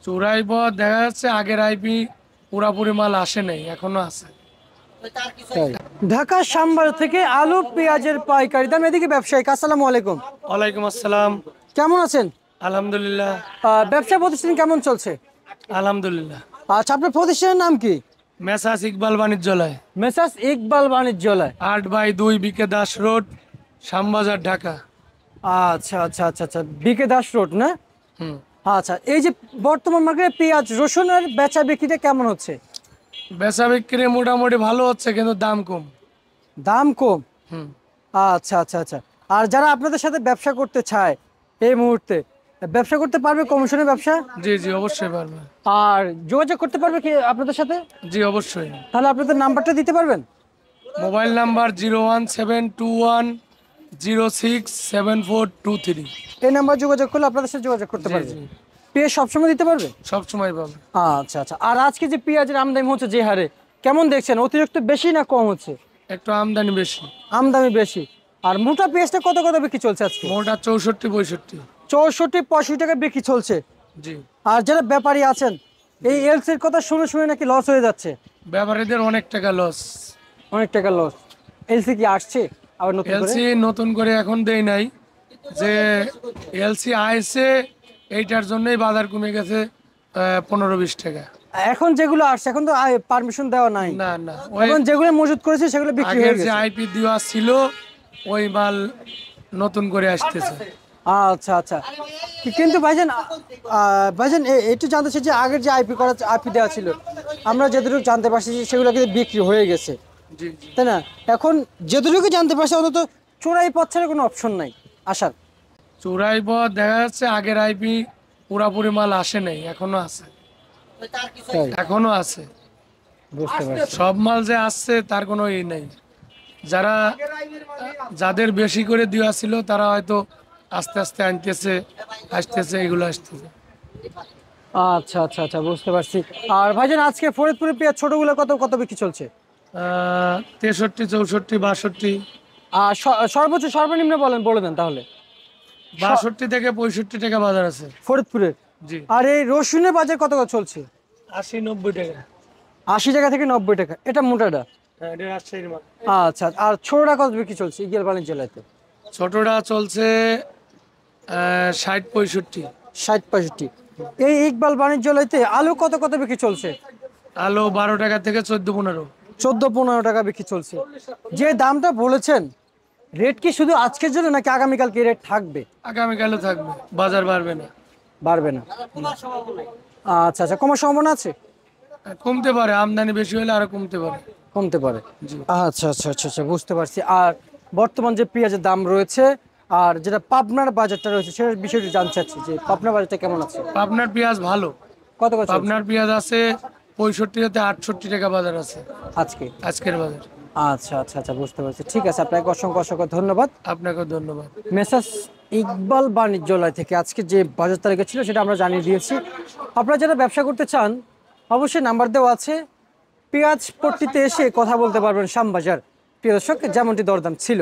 চোরাই পথ দেখা যাচ্ছে আগের আইপি পুরাপুরি মাল আসে নাই, এখনো আছে। তাই। ঢাকা শ্যামবাজার থেকে আলু পেঁয়াজের পাইকারি দাম, এদিকে ব্যবসায়িক। আসসালামু আলাইকুম, ওয়ালাইকুম আসসালাম। কেমন আছেন? আলহামদুলিল্লাহ। ব্যবসা প্রতিষ্ঠান কেমন চলছে? আলহামদুলিল্লাহ। আচ্ছা, আপনার প্রতিষ্ঠানের নাম কি? Messrs Iqbal Banijyalay, messrs Iqbal Banijyalay. 8/2 BK Das road, Shyambazar, Dhaka. আচ্ছা আচ্ছা আচ্ছা আচ্ছা, বিকে দাস রোড না? হুম। আচ্ছা, এই যে বর্তমান মার্কেটে পেঁয়াজ রসুনের বেচা বিক্রিটা কেমন হচ্ছে? বেচা বিক্রি মোটামুটি ভালো হচ্ছে, কিন্তু দাম কম। দাম কম। হুম। আচ্ছা আচ্ছা আচ্ছা। আর যারা আপনাদের সাথে ব্যবসা করতে চায় এই মুহূর্তে, ব্যবসা করতে পারবে কমিশনের ব্যবসা? জি জি, অবশ্যই পারবে। আর যোগাযোগ করতে পারবে কি আপনাদের সাথে? জি অবশ্যই। তাহলে আপনাদের নাম্বারটা দিতে পারবেন? Mobile number 01721067423। এই নাম্বার যোগাযোগ করলে আপনাদের সাথে যোগাযোগ করতে জি পারবে। জি, পেঁয়াজ সবসময় দিতে পারবে? সবসময় পাবে। আচ্ছা আচ্ছা। আর আজকে যে পেঁয়াজের আমদানি হচ্ছে যে হারে, কেমন দেখছেন? অতিরিক্ত বেশি না কম হচ্ছে? একটু আমদানি বেশি। আমদানি বেশি। আর মোটা পেঁয়াজটা কত কত বিক্রি চলছে আজকে? মোটা 64-65। 64-65 টাকা বিক্রি চলছে। জি। আর যারা ব্যাপারী আছেন, এই এলসির কথা শুনে শুনে নাকি লস হয়ে যাচ্ছে। ব্যাপারীদের অনেক টাকা লস। অনেক টাকা লস। এলসি কি আসছে আবার নতুন করে? এলসি নতুন করে এখন দেই নাই, যে এলসি আইসে এইটার জন্যই বাজার কমে গেছে 15-20 টাকা। এখন যেগুলো আসছে এখন তো পারমিশন দেওয়া নাই। না না, ওই এখন যেগুলো মজুত করেছে সেগুলো বিক্রি আগের হয়ে যে গেছে। আইপি দেওয়া ছিল ওই মাল নতুন করে আসতেছে। আচ্ছা আচ্ছা। কিন্তু ভাইজান, ভাইজান একটু জানতে চাই যে আগের যে আইপি করা আইপি দেওয়া ছিল, আমরা যতটুকু জানতে পারছি যে সেগুলো কিন্তু বিক্রি হয়ে গেছে, জি জি। তাই না? এখন যতটুকু জানতে পারছি অন্তত চোরাই পথ ছাড়া কোনো অপশন নাই আসার। চোরাই পথ দেখা যাচ্ছে আগের আইপি পুরাপুরি মাল আসে নাই, এখনো আছে। তাই, এখনো আছে। বুঝতে পারছি। সব মাল যে আসছে তার কোনো ই নেই। যারা যাদের বেশি করে দেওয়া ছিল তারা হয়তো আস্তে আস্তে আনতেছে, আসতেছে, এগুলো আসতেছে। আচ্ছা আচ্ছা আচ্ছা, বুঝতে পারছি। আর ভাইজান আজকে ফরিদপুরে পেঁয়াজ ছোটগুলো কত কত বিক্রি চলছে? 63, 64, 62। আর সর্বোচ্চ সর্বনিম্ন বলে দেন তাহলে। 62 থেকে 65 টাকা বাজার আছে। ফরিদপুরের। জি। আর এই রসুনের বাজার কত কত চলছে? 80-90 টাকা। 80 টাকা থেকে 90 টাকা, এটা মোটাটা। হ্যাঁ, এটা রাজশাহীর মাল। আচ্ছা, আর ছোটটা কত বিক্রি চলছে ইগল বাণিজ্যালয়তে? ছোটটা চলছে 60-65। 60-65। এই ইকবাল বাণিজ্যালয়তে আলু কত কত বিক্রি চলছে? আলু 12 টাকা থেকে 14-15। 14-15 টাকা বিক্রি চলছে। যে দামটা বলেছেন, রেট কি শুধু আজকের জন্য নাকি আগামীকাল কি রেট থাকবে? আগামীকালও থাকবে, বাজার বাড়বে না। বাড়বে না? আচ্ছা আচ্ছা, কমার সম্ভাবনা আছে? কমতে পারে, আমদানি বেশি হলে আরো কমতে পারে। কমতে পারে। জি। আচ্ছা আচ্ছা আচ্ছা আচ্ছা, বুঝতে পারছি। আর বর্তমান যে পেঁয়াজের দাম রয়েছে আর যেটা পাবনার বাজারটা রয়েছে সেটার বিষয়টি জানতে চাচ্ছি যে পাবনার বাজারটা কেমন আছে? পাবনার পেঁয়াজ ভালো। কত কত চলছে পাবনার পেঁয়াজ আছে 65 থেকে 68 টাকা বাজার আছে আজকে? আজকের বাজার। আচ্ছা আচ্ছা আচ্ছা, বুঝতে পারছি। ঠিক আছে, আপনাকে অসংখ্য অসংখ্য ধন্যবাদ। আপনাকে ধন্যবাদ। মেসার্স ইকবাল বাণিজ্যালয় থেকে আজকে যে বাজার তালিকা ছিল সেটা আমরা জানিয়ে দিয়েছি। আপনারা যারা ব্যবসা করতে চান অবশ্যই নাম্বার দেওয়া আছে, পেঁয়াজ পট্টিতে এসে কথা বলতে পারবেন শ্যামবাজার। প্রিয় দর্শক, যেমনটি দরদাম ছিল।